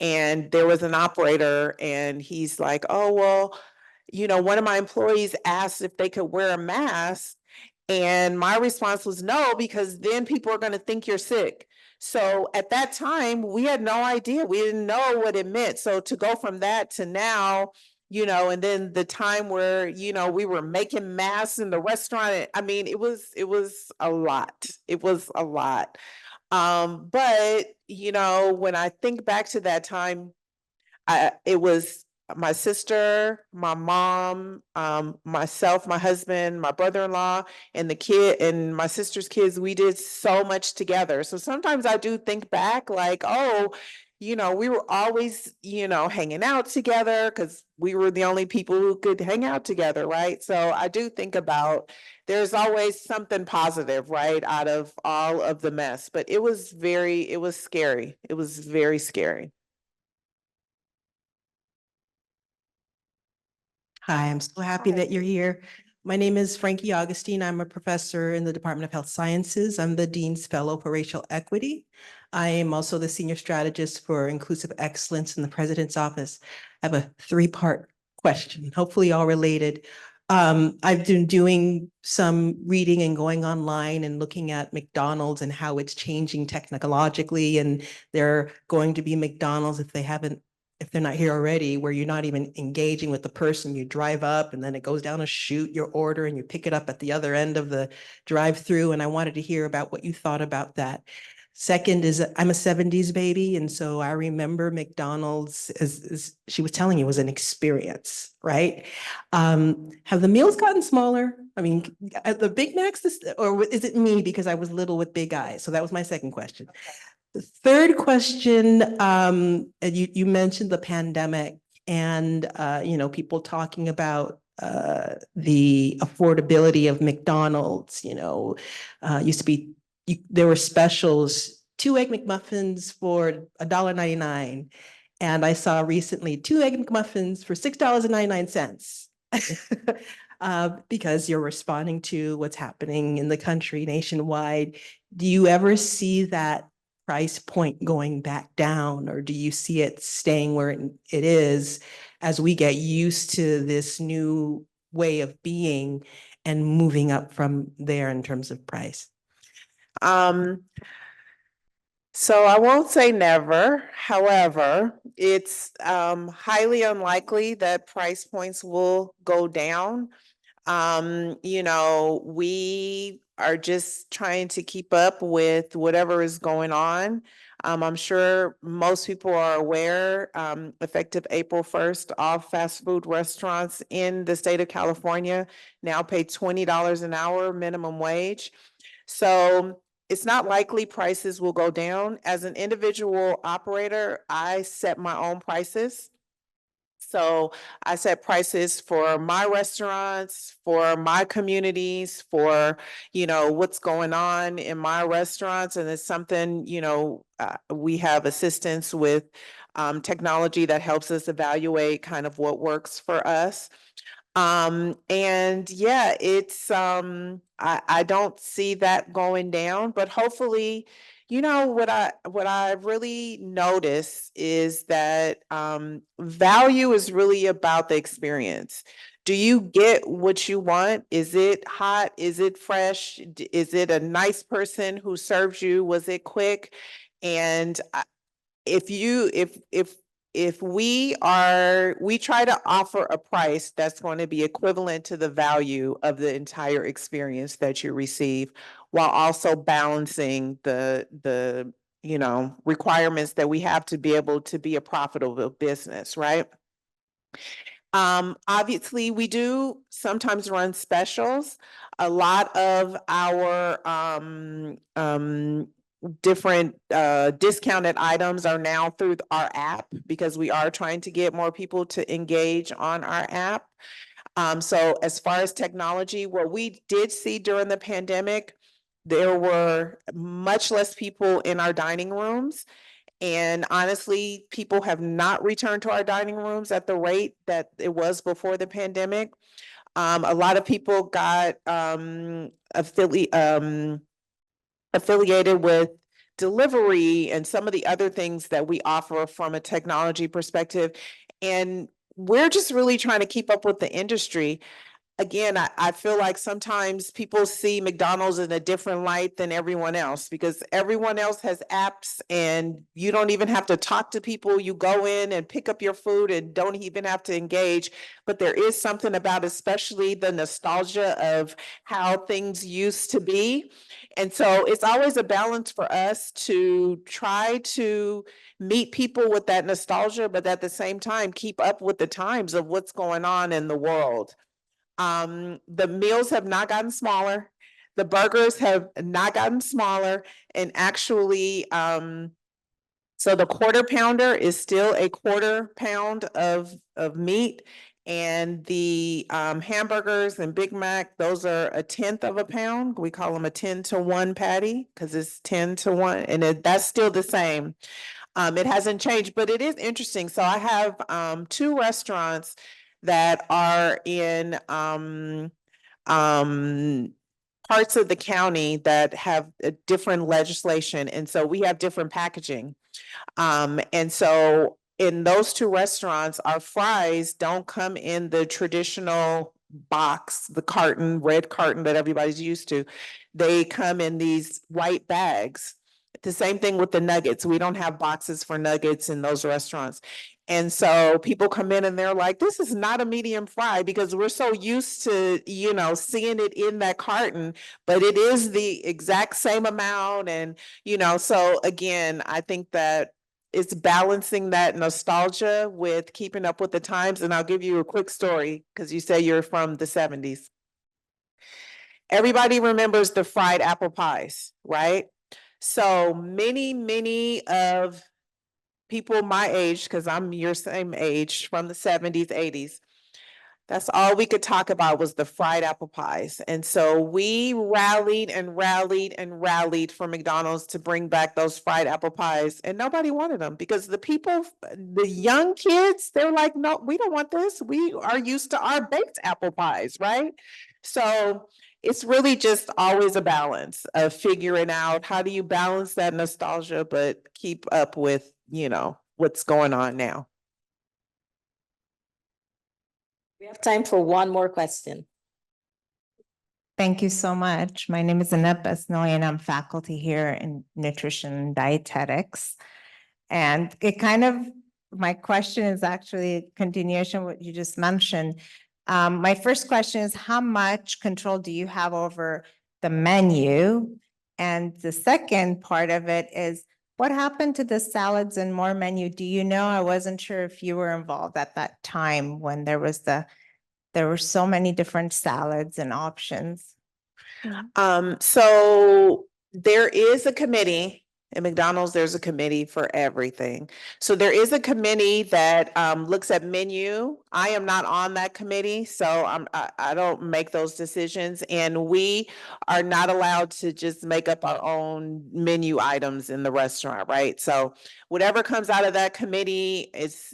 And there was an operator, and he's like, oh, well, one of my employees asked if they could wear a mask. And my response was no, because then people are going to think you're sick. So at that time, we had no idea. We didn't know what it meant. So to go from that to now, and then the time where, we were making masks in the restaurant. I mean, it was a lot. It was a lot. But, when I think back to that time, it was my sister, my mom, myself, my husband, my brother-in-law, and the kid and my sister's kids. We did so much together. So sometimes I do think back like, oh, we were always, hanging out together because we were the only people who could hang out together, right? So I do think about there's always something positive, right, out of all of the mess. But it was scary. It was very scary. Hi, I'm so happy that you're here. My name is Frankie Augustine. I'm a professor in the Department of Health Sciences. I'm the Dean's Fellow for Racial Equity. I am also the Senior Strategist for Inclusive Excellence in the President's Office. I have a three-part question, hopefully all related. I've been doing some reading and going online and looking at McDonald's and how it's changing technologically, and they're going to be McDonald's if they're not here already, where you're not even engaging with the person. You drive up and then it goes down a chute, your order, and you pick it up at the other end of the drive-through. And I wanted to hear about what you thought about that. Second is I'm a 70s baby. And so I remember McDonald's, as she was telling you, was an experience, right? Have the meals gotten smaller? I mean, the Big Macs, or is it me because I was little with big eyes? So that was my second question. The third question, you mentioned the pandemic and, people talking about the affordability of McDonald's, used to be, there were specials, 2 Egg McMuffins for $1.99. And I saw recently 2 Egg McMuffins for $6.99. Because you're responding to what's happening in the country nationwide. Do you ever see that price point going back down, or do you see it staying where it is as we get used to this new way of being and moving up from there in terms of price? So I won't say never. However, it's highly unlikely that price points will go down. You know, we are just trying to keep up with whatever is going on. I'm sure most people are aware, effective April 1st, all fast food restaurants in the state of California now pay $20 an hour minimum wage. So it's not likely prices will go down. As an individual operator, I set my own prices. So I set prices for my restaurants, for my communities, for, you know, what's going on in my restaurants. And it's something, you know, we have assistance with technology that helps us evaluate kind of what works for us. And yeah, it's, I don't see that going down, but hopefully, you know, what I really notice is that, value is really about the experience. Do you get what you want? Is it hot? Is it fresh? Is it a nice person who serves you? Was it quick? And if we try to offer a price that's going to be equivalent to the value of the entire experience that you receive, while also balancing the you know, requirements that we have to be able to be a profitable business, right? Obviously, we do sometimes run specials. A lot of our different discounted items are now through our app, because we are trying to get more people to engage on our app. So as far as technology, what we did see during the pandemic, there were much less people in our dining rooms. And honestly, people have not returned to our dining rooms at the rate that it was before the pandemic. A lot of people got affiliated with delivery and some of the other things that we offer from a technology perspective. And we're just really trying to keep up with the industry. Again, I feel like sometimes people see McDonald's in a different light than everyone else, because everyone else has apps and you don't even have to talk to people. You go in and pick up your food and don't even have to engage. But there is something about, especially the nostalgia of how things used to be. And so it's always a balance for us to try to meet people with that nostalgia, but at the same time, keep up with the times of what's going on in the world. The meals have not gotten smaller. The burgers have not gotten smaller. And actually, so the quarter pounder is still a quarter pound of meat. And the hamburgers and Big Mac, those are a 1/10 of a pound. We call them a 10-to-1 patty, because it's 10-to-1, and that's still the same. It hasn't changed, but it is interesting. So I have 2 restaurants that are in parts of the county that have a different legislation, and so we have different packaging. And so in those 2 restaurants, our fries don't come in the traditional box, the carton, red carton that everybody's used to. They come in these white bags. The same thing with the nuggets. We don't have boxes for nuggets in those restaurants. And so people come in and they're like, this is not a medium fry, because we're so used to, you know, seeing it in that carton, but it is the exact same amount. And, you know, so again, I think that it's balancing that nostalgia with keeping up with the times. And I'll give you a quick story, because you say you're from the 70s. Everybody remembers the fried apple pies, right? So many of people my age, because I'm your same age, from the 70s, 80s, that's all we could talk about was the fried apple pies. And so we rallied for McDonald's to bring back those fried apple pies, and nobody wanted them, because the people, the young kids, they're like, no, we don't want this. We are used to our baked apple pies, right? So it's really just always a balance of figuring out how do you balance that nostalgia, but keep up with, what's going on now. We have time for one more question. Thank you so much. My name is Annette Besnoy and I'm faculty here in nutrition and dietetics. And my question is actually a continuation of what you just mentioned. My first question is, how much control do you have over the menu? And the second part of it is, what happened to the salads and more menu? Do you know? I wasn't sure if you were involved at that time when there were so many different salads and options. So there is a committee. At McDonald's, there's a committee for everything. So there is a committee that looks at menu. I am not on that committee, so I don't make those decisions. And we are not allowed to just make up our own menu items in the restaurant, right? So whatever comes out of that committee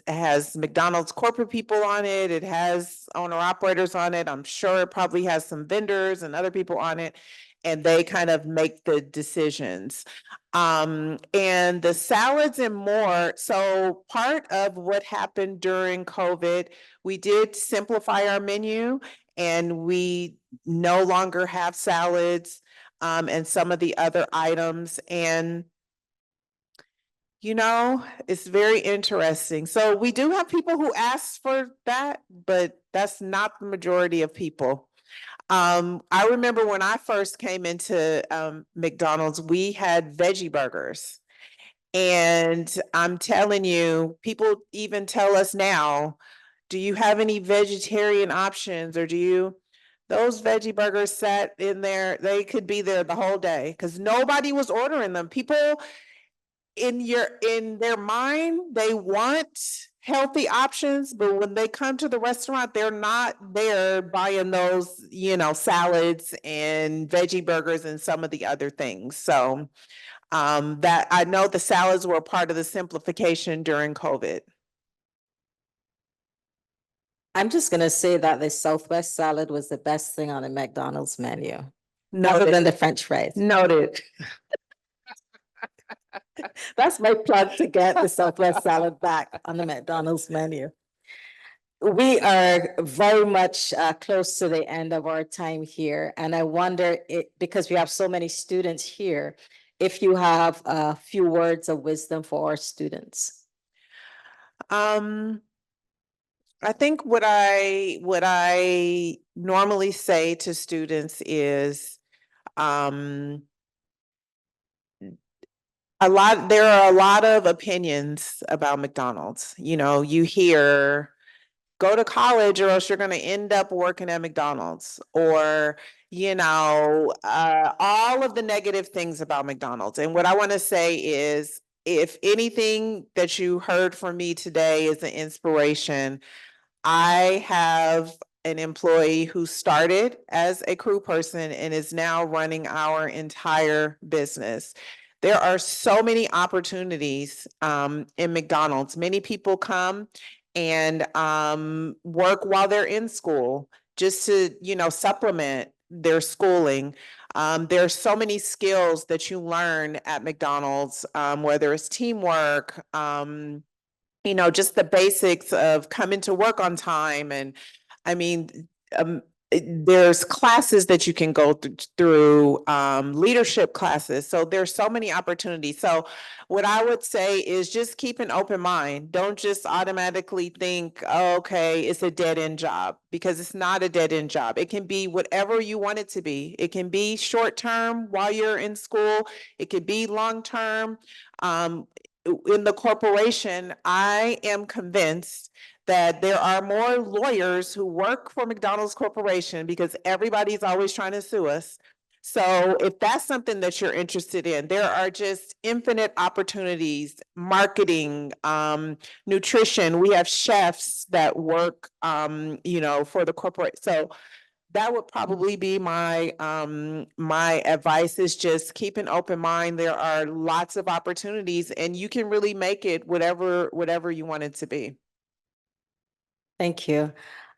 has McDonald's corporate people on it. It has owner operators on it. I'm sure it probably has some vendors and other people on it. And they kind of make the decisions. And the salads and more. So part of what happened during COVID, we did simplify our menu and we no longer have salads and some of the other items. And it's very interesting. So we do have people who ask for that, but that's not the majority of people. I remember when I first came into McDonald's, we had veggie burgers. And I'm telling you, people even tell us now, do you have any vegetarian options, or those veggie burgers sat in there, they could be there the whole day because nobody was ordering them. People in their mind, they want healthy options, but when they come to the restaurant, they're not there buying those, salads and veggie burgers and some of the other things. So that I know the salads were part of the simplification during COVID. I'm just gonna say that the Southwest salad was the best thing on the McDonald's menu, other Noted. than the French fries. Noted. That's my plug to get the Southwest salad back on the McDonald's menu. We are very much close to the end of our time here. And I wonder, because we have so many students here, if you have a few words of wisdom for our students. I think what I normally say to students is, there are a lot of opinions about McDonald's. You hear, go to college or else you're going to end up working at McDonald's, or, all of the negative things about McDonald's. And what I want to say is, if anything that you heard from me today is an inspiration, I have an employee who started as a crew person and is now running our entire business. There are so many opportunities in McDonald's. Many people come and work while they're in school just to, supplement their schooling. There's so many skills that you learn at McDonald's, whether it's teamwork, just the basics of coming to work on time. And I mean, there's classes that you can go through, leadership classes. So there's so many opportunities. So what I would say is just keep an open mind. Don't just automatically think, oh, okay, it's a dead end job, because it's not a dead end job. It can be whatever you want it to be. It can be short term while you're in school. It could be long term. In the corporation, I am convinced that there are more lawyers who work for McDonald's Corporation, because everybody's always trying to sue us. So if that's something that you're interested in, there are just infinite opportunities, marketing, nutrition. We have chefs that work, for the corporate. So that would probably be my my advice, is just keep an open mind. There are lots of opportunities and you can really make it whatever you want it to be. Thank you.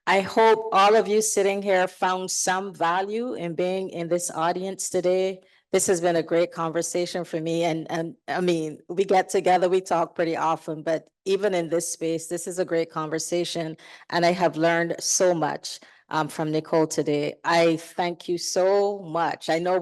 I hope all of you sitting here found some value in being in this audience today. This has been a great conversation for me. And I mean, we get together, we talk pretty often, but even in this space, this is a great conversation. And I have learned so much from Nicole today. I thank you so much. I know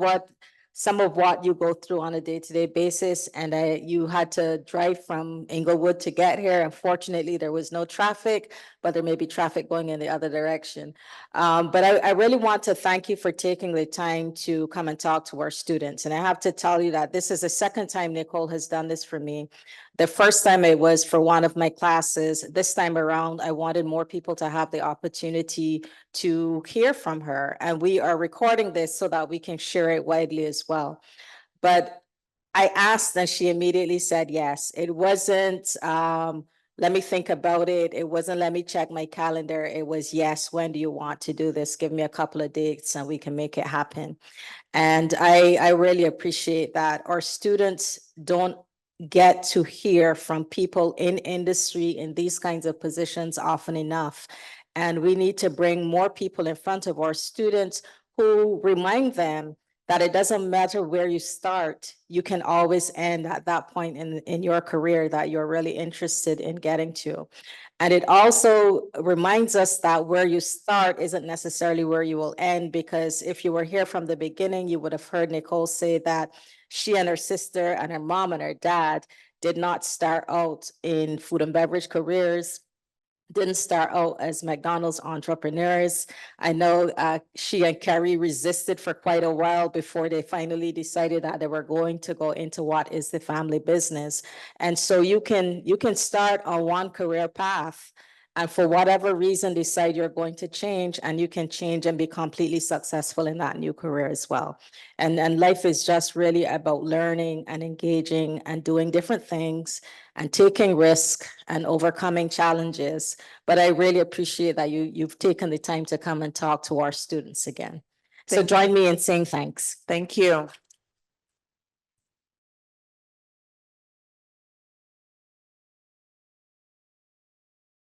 some of what you go through on a day-to-day basis, and you had to drive from Inglewood to get here. Unfortunately, there was no traffic, but there may be traffic going in the other direction. But I really want to thank you for taking the time to come and talk to our students. And I have to tell you that this is the second time Nicole has done this for me. The first time it was for one of my classes. This time around, I wanted more people to have the opportunity to hear from her. And we are recording this so that we can share it widely as well. But I asked and she immediately said yes. It wasn't, let me think about it. It wasn't, let me check my calendar. It was, yes, when do you want to do this? Give me a couple of dates and we can make it happen. And I really appreciate that. Our students don't get to hear from people in industry in these kinds of positions often enough. And we need to bring more people in front of our students who remind them that it doesn't matter where you start, you can always end at that point in your career that you're really interested in getting to. And it also reminds us that where you start isn't necessarily where you will end, because if you were here from the beginning, you would have heard Nicole say that she and her sister and her mom and her dad did not start out in food and beverage careers, didn't start out as McDonald's entrepreneurs. I know she and Carrie resisted for quite a while before they finally decided that they were going to go into what is the family business. And so you can start on one career path and for whatever reason decide you're going to change, and you can change and be completely successful in that new career as well. And life is just really about learning and engaging and doing different things and taking risk and overcoming challenges. But I really appreciate that you've taken the time to come and talk to our students again. So Thank join me in saying thanks. Thank you.